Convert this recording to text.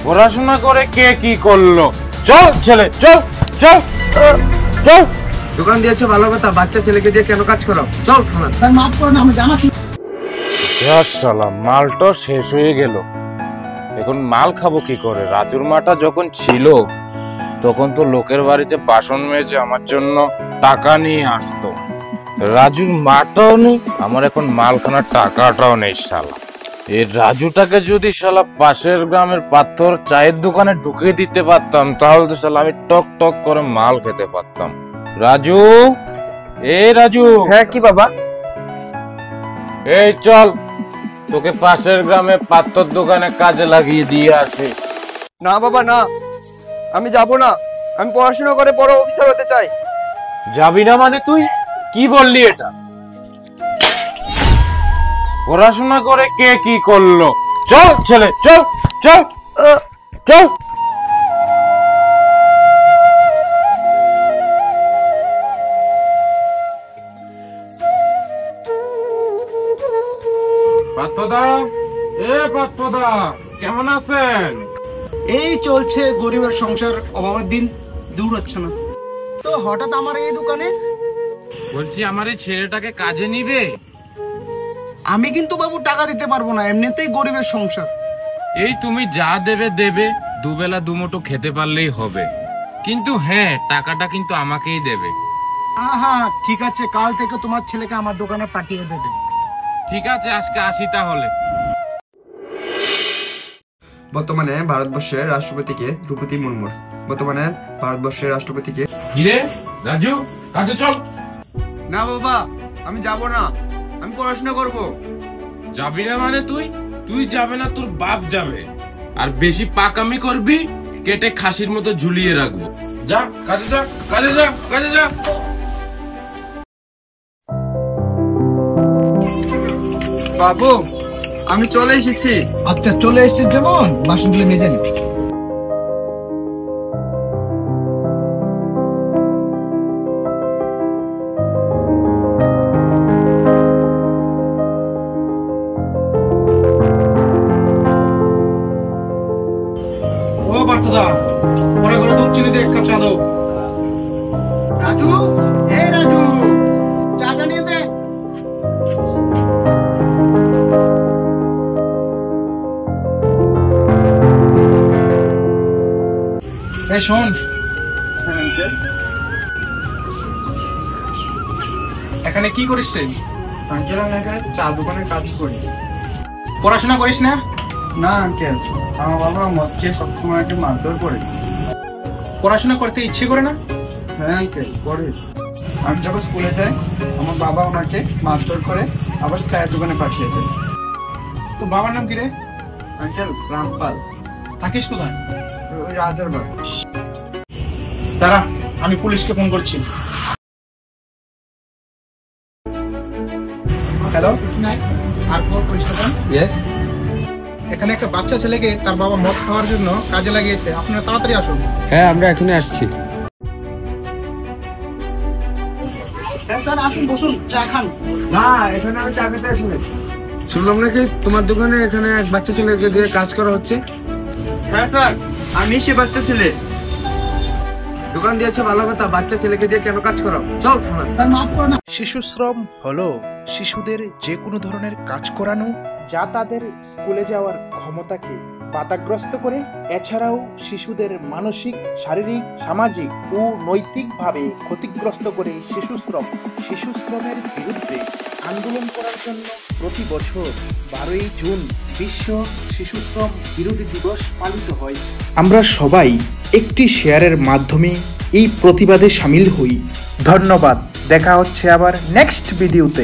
পড়াশোনা করে কে কি করলো? চল ছেলে, চল চল চল। দোকান দিয়েছে ভালো কথা, বাচ্চা ছেলেকে দিয়ে কেন কাজ করো? চল থানা। ভাই মাফ করুন, আমি জানাচ্ছি। মালটা শেষ হয়ে গেল, এখন মাল খাবো কি করে? রাজুর মাটা যখন ছিল তখন তো লোকের বাড়িতে বাসন মেজে আমার জন্য টাকা নিয়ে আসতো। রাজুর মাটাও নেই, আমার এখন মাল খানার টাকাটাও নেই। শালা এই রাজুটাকে যদি শালা পাশের গ্রামের পাথর চায়ের দোকানে ঢুকিয়ে দিতে পারতাম, তাহলে তো শালা আমি টক টক করে মাল খেতে পারতাম। রাজু, রাজু। হ্যাঁ কি বাবা? এই চল, তোকে পাশের গ্রামে পাথর দোকানে কাজে লাগিয়ে দিয়ে আসে। না বাবা না, আমি যাব না। আমি পড়াশোনা করে বড় অফিসার হতে চাই। যাবি না মানে? তুই কি বললি এটা? পড়াশোনা করে কে কি করলো? চল ছেলে, চল চল চল। পাত্রদা, পাত্রদা কেমন আছেন? এই চলছে, গরিবের সংসার, অভাবের দিন দূর হচ্ছে না। তো হঠাৎ আমার এই দোকানে? বলছি আমার এই ছেলেটাকে কাজে নিবে? আমি কিন্তু বাবু টাকা দিতে পারবো না, এমনিতেই গরিবের সংসার। এই তুমি যা দেবে দেবে, দুবেলা দুমুঠো খেতে পারলেই হবে, কিন্তু হ্যাঁ টাকাটা কিন্তু আমাকেই দেবে। হ্যাঁ ঠিক আছে, কাল থেকে তোমার ছেলেকে আমার দোকানে পাঠিয়ে দেবে। ঠিক আছে, আজকে আসি তাহলে। বর্তমানে ভারতবর্ষের রাষ্ট্রপতিকে দ্রৌপদী মুর্মু। বর্তমানে ভারতবর্ষের রাষ্ট্রপতিকে। কিরে রাজু, কাজে চল। না বাবা, আমি যাব না। আমি পড়াশোনা করব। যাবি না মানে? তুই যাবে না, তোর বাপ যাবে। আর বেশি পাকামি করবি, কেটে খাসির মতো ঝুলিয়ে রাখবো। যা কাজে যা, কাজে যা, কাজে যা। বাবু, আমি চলে এসেছি। আচ্ছা চলে এসেছিস, যেমন বাসনগুলো মেজে নি। ও পার্থদা, পরে করে দুধ চিনি দিয়ে এক কাপ চা দাও। রাজু, রাজু, চাটা নিয়ে দে। শোন, এখানে কি করিস? আঙ্কেল, আমি এখানে চা দোকানে কাজ করি। পড়াশোনা করিস না? না আঙ্কেল, আমার বাবা মদ খেয়ে সবসময় মারধর করে। পড়াশোনা করতে ইচ্ছে করে না? হ্যাঁ আঙ্কেল, করে। আমি যখন স্কুলে যাই, আমার বাবা ওনাকে মারধর করে আবার চায়ের দোকানে পাঠিয়ে দেয়। তো বাবার নাম কি রে? আঙ্কেল, রামপাল। থাকিস কোথায়? ওই রাজার বাড়ি। দাঁড়া, আমি পুলিশকে ফোন করছি। হ্যালো, আর পুলিশ স্টেশন? ইয়েস। এখানে একটা বাচ্চা ছেলেকে তার বাবা মদ খাওয়ার জন্য কাজে লাগিয়েছে, আপনারা তাড়াতাড়ি আসুন। হ্যাঁ, আমরা এখানে আসছি। স্যার আসুন, বসুন, চা খান। না, এখানে আমি চা খেতে আসিনি। শুনলাম নাকি তোমার দোকানে এখানে এক বাচ্চা ছেলেকে দিয়ে কাজ করা হচ্ছে? হ্যাঁ স্যার, আমি সে বাচ্চা ছেলে। দোকান দিয়েছে ভালো কথা, বাচ্চা ছেলেকে দিয়ে কেন কাজ করো? চল থানা। স্যার মাফ করুন। শিশুশ্রম হলো শিশুদের যে কোনো ধরনের কাজ করানো যা তাদের স্কুলে যাওয়ার ক্ষমতাকে বাধাগ্রস্ত করে। এছাড়াও শিশুদের মানসিক, শারীরিক, সামাজিক ও নৈতিকভাবে ক্ষতিগ্রস্ত করে শিশুশ্রমের বিরুদ্ধে আন্দোলন করার জন্য প্রতি বছর 12ই জুন বিশ্ব শিশুশ্রম বিরোধী দিবস পালিত হয়। আমরা সবাই একটি শেয়ারের মাধ্যমে এই প্রতিবাদে সামিল হই। ধন্যবাদ, দেখা হচ্ছে আবার নেক্সট ভিডিওতে।